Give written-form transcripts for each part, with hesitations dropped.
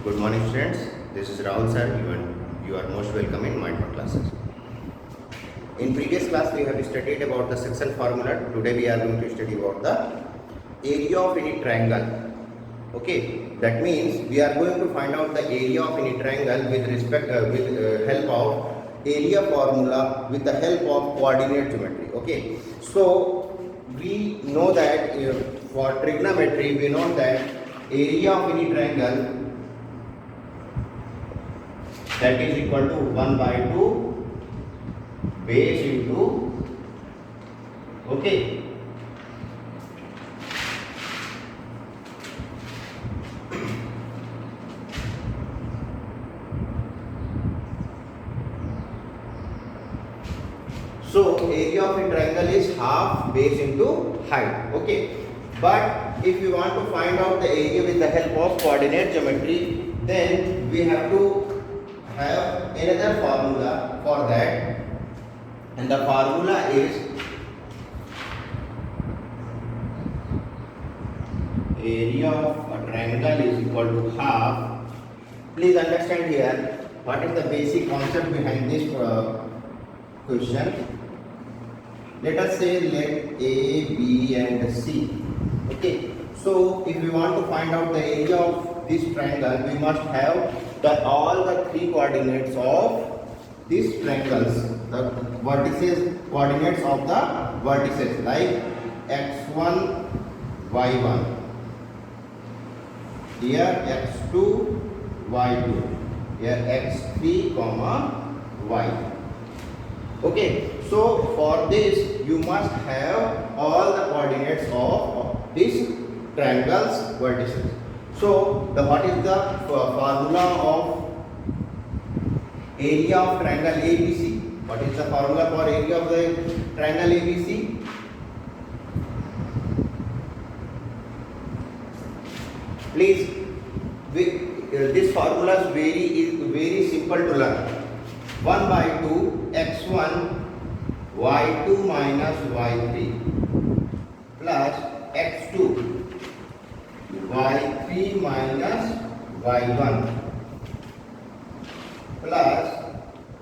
Good morning, students. This is Rahul sir. You are most welcome in my classes. In previous class, we have studied about the section formula. Today, we are going to study about the area of any triangle. Okay, that means we are going to find out the area of any triangle with help of area formula with the help of coordinate geometry. Okay, so we know that for trigonometry, we know that area of any triangle that is equal to 1 by 2 base into, okay, so area of a triangle is half base into height. Okay, but if you want to find out the area with the help of coordinate geometry, then we have to have another formula for that, and the formula is area of a triangle is equal to half. Please understand here what is the basic concept behind this question. Let us say let A, B and C. Okay, so if we want to find out the area of this triangle, we must have all the three coordinates of these triangles, the vertices, coordinates of the vertices, like x1, y1, here x2, y2, here x3, y. Okay, so for this you must have all the coordinates of these triangles vertices. So what is the formula of area of triangle ABC? What is the formula for area of the triangle ABC? Please, this formula is very simple to learn. 1 by 2 x1 y2 minus y3 plus x2 y3 minus y1 plus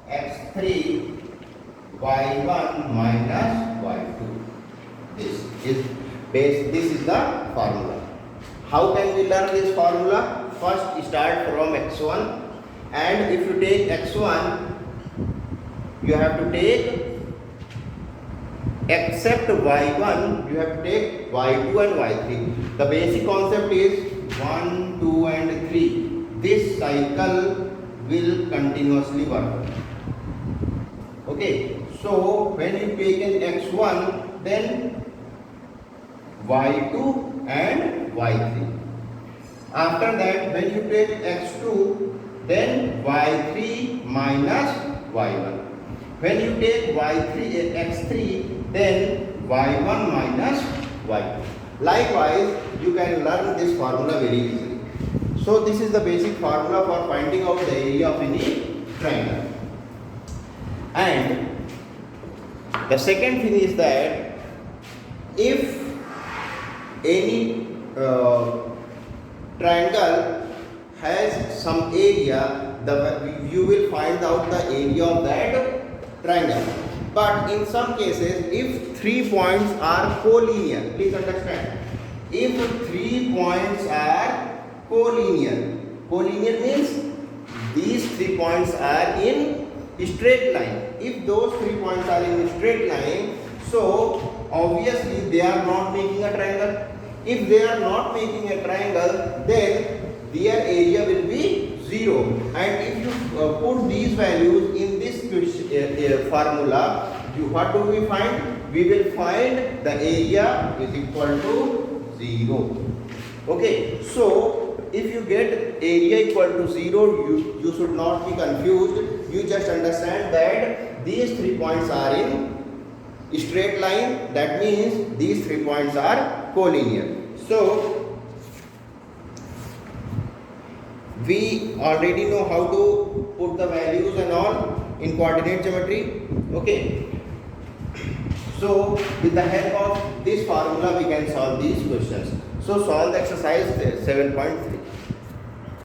x3 y1 minus y2. This is the formula. How can we learn this formula? First start from x1, and if you take x1, you have to take, except y1, you have to take y2 and y3. The basic concept is 1, 2 and 3. This cycle will continuously work. Okay, so when you take in x1, then y2 and y3. After that, when you take x2, then y3 minus y1. When you take x3, then y1 minus y2. Likewise, you can learn this formula very easily. So this is the basic formula for finding out the area of any triangle. And the second thing is that if any triangle has some area, you will find out the area of that triangle. But in some cases, if 3 points are collinear, please understand, if 3 points are collinear means these 3 points are in straight line. If those 3 points are in straight line, so obviously they are not making a triangle. If they are not making a triangle, then their area will be 0. And if you put these values in this formula, what do we find? We will find the area is equal to 0. Okay, so if you get area equal to 0, you should not be confused. You just understand that these 3 points are in straight line. That means these 3 points are collinear. So we already know how to put the values and all in coordinate geometry. Okay, so with the help of this formula we can solve these questions. So solve the exercise 7.3.